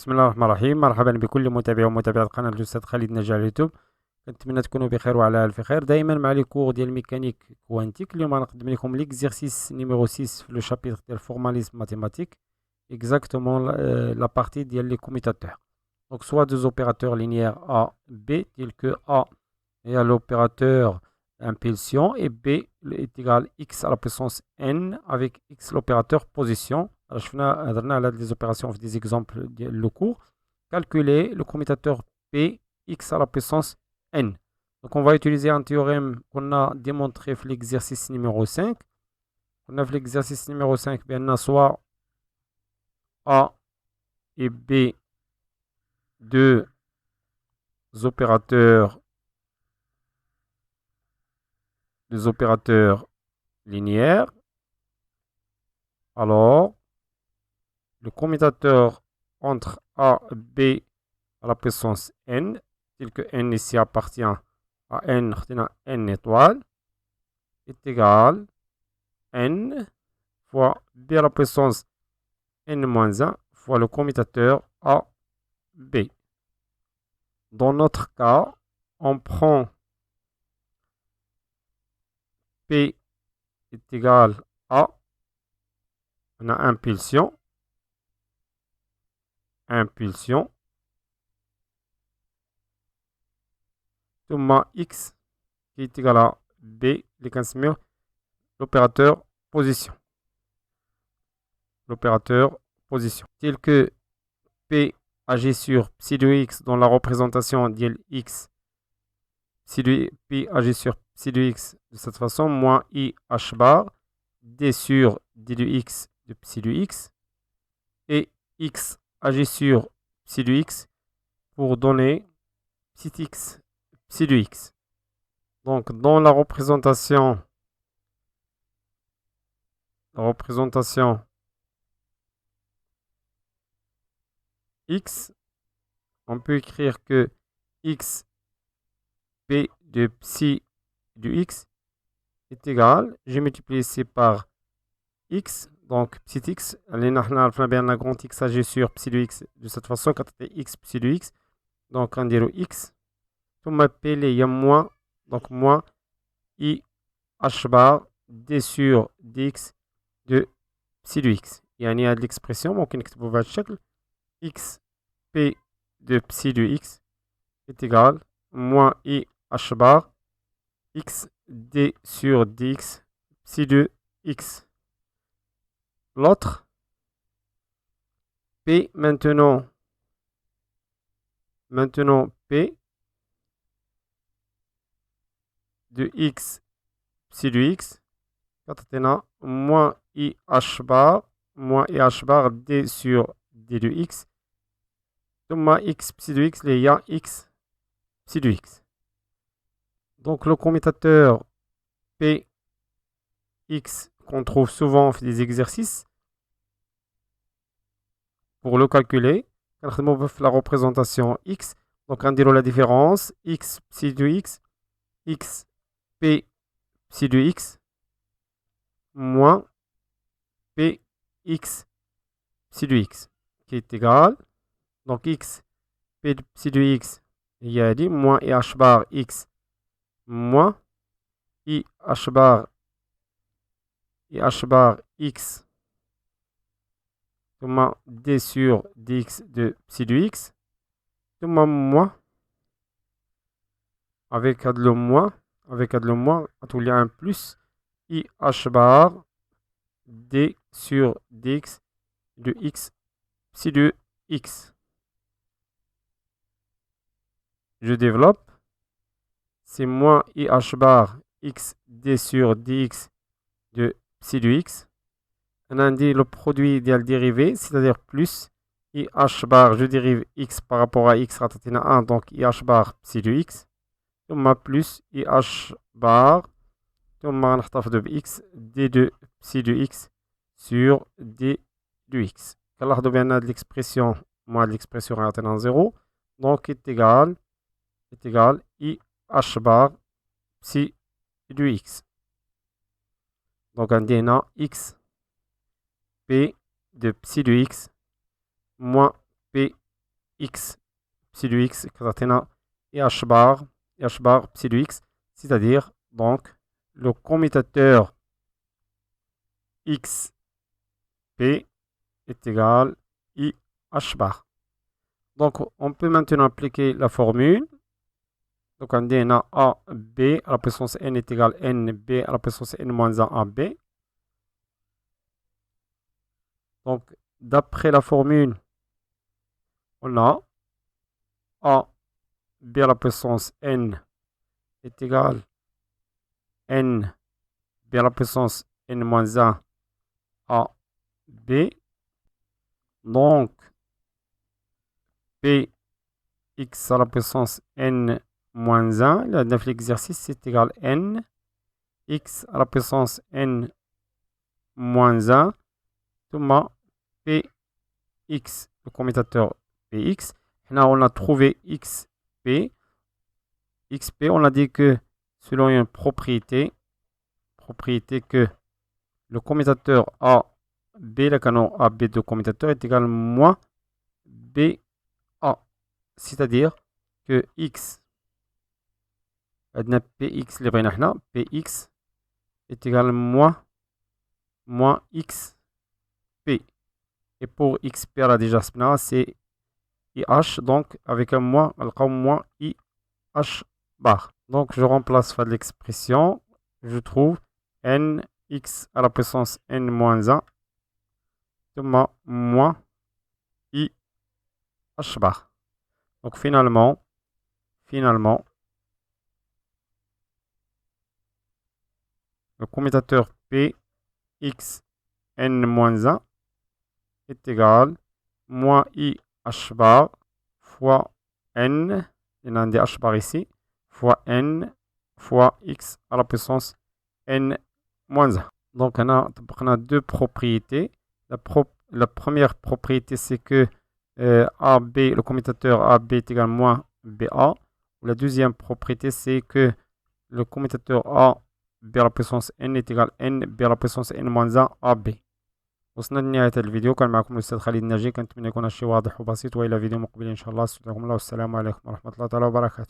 بسم الله الرحمن الرحيم. مرحبا بكل متابعي ومتابعات قناة الأستاذ خالد نجار على اليوتيوب. كنتمنى تكونوا بخير وعلى ألف خير دائما مع لي كور ديال ميكانيك كوانتيك. اليوم غنقدم لكم ليكزيرسيس نيميرو 6 في لو شابيتر ديال فورماليزم ماتيماتيك exactement la partie ديال les commutateurs. Donc soit deux opérateurs linéaires A, B, tels que A est l'opérateur impulsion et B est égal à x à la puissance n avec x l'opérateur position. Alors, je vais des opérations, des exemples le cours. Calculer le commutateur P x à la puissance n. Donc on va utiliser un théorème qu'on a démontré dans l'exercice numéro 5. On a fait l'exercice numéro 5, bien soit A et B, deux opérateurs linéaires. Alors, le commutateur entre A et B à la puissance n, tel que n ici appartient à n, n étoile, est égal à n fois B à la puissance n-1 fois le commutateur A, B. Dans notre cas, on prend P est égal à, on a impulsion, ma x qui est égal à B, l'opérateur position. Tel que P agit sur psi de x dans la représentation de x, psi de P agit sur psi de x de cette façon, moins I h bar, D sur D de x de psi de x, et x agit sur psi de x pour donner petit x, psi de x. Donc dans la représentation x, on peut écrire que x p de psi de x est égal, je multiplie ici par x, donc petit x, la grande x agit sur psi de x de cette façon, quand c'est x psi de x, donc on dirait x, tout m'appeler, il y a moins, donc moins i h bar d sur dx de psi de x. يعني هذه l'expression ممكن نكتبوها بهذا الشكل x p de psi de x est égal moins i h bar x d sur dx psi de x. L'autre p maintenant p de x psi de x moins i h bar d sur d de x ثم x psi de x il y a x psi de x. Donc le commutateur px qu'on trouve souvent dans des exercices, pour le calculer, la représentation x, donc on dirait la différence x psi de x, x p psi de x moins p x psi de x qui est égal, donc x p de psi de x il y a dit moins i h bar x moins i h bar x d sur dx de psi de x moins avec le moins il y a un plus i h bar d sur dx de x psi de x. Je développe, c'est moins i h bar x d sur dx de psi de x. On a dit le produit idéal dérivé, c'est-à-dire plus i h bar, je dérive x par rapport à x, 1, donc i h bar psi de x, plus i h bar, de x d de psi de x sur d de x. Alors, l'expression, moins l'expression est 0, donc est égal i h bar psi de x. Donc on dit x p de psi de x moins p x pseudo x كتعطينا h bar pseudo x, c'est-à-dire donc le commutateur xp est égal I h bar. Donc on peut maintenant appliquer la formule. Donc on dit a b à la puissance n est égal n b à la puissance n moins 1 à b. Donc d'après la formule, on a a b à la puissance n est égal n b à la puissance n moins 1 à b. Donc p x à la puissance n moins 1, là, l'exercice c'est égal n x à la puissance n moins 1 ثم px, le commutateur px. Là on a trouvé xp. On a dit que selon une propriété que le commutateur a b, le canon AB de commutateur est égal à moins BA. C'est-à-dire que x, px اللي بغينا حنا px est égal à moins xp. Et pour xp là déjà c'est IH, donc avec un moins, moins IH bar. Donc je remplace l'expression, je trouve n x à la puissance n moins 1 moins IH bar. Donc finalement, le commutateur P x n-1 est égal moins I h bar fois n, il y a un des h bar ici, fois n fois x à la puissance n-1. Donc on a deux propriétés. La première propriété c'est que AB, le commutateur AB est égal à moins BA. La deuxième propriété c'est que le commutateur A B à la puissance n est égal à n B à la puissance n-1 AB. وصلنا لنهاية الفيديو. كان معكم الأستاذ خالد الناجي، كنتمنى يكون هادشي واضح وبسيط، وإلى فيديو مقبل إن شاء الله. استودعكم الله والسلام عليكم ورحمة الله تعالى وبركاته.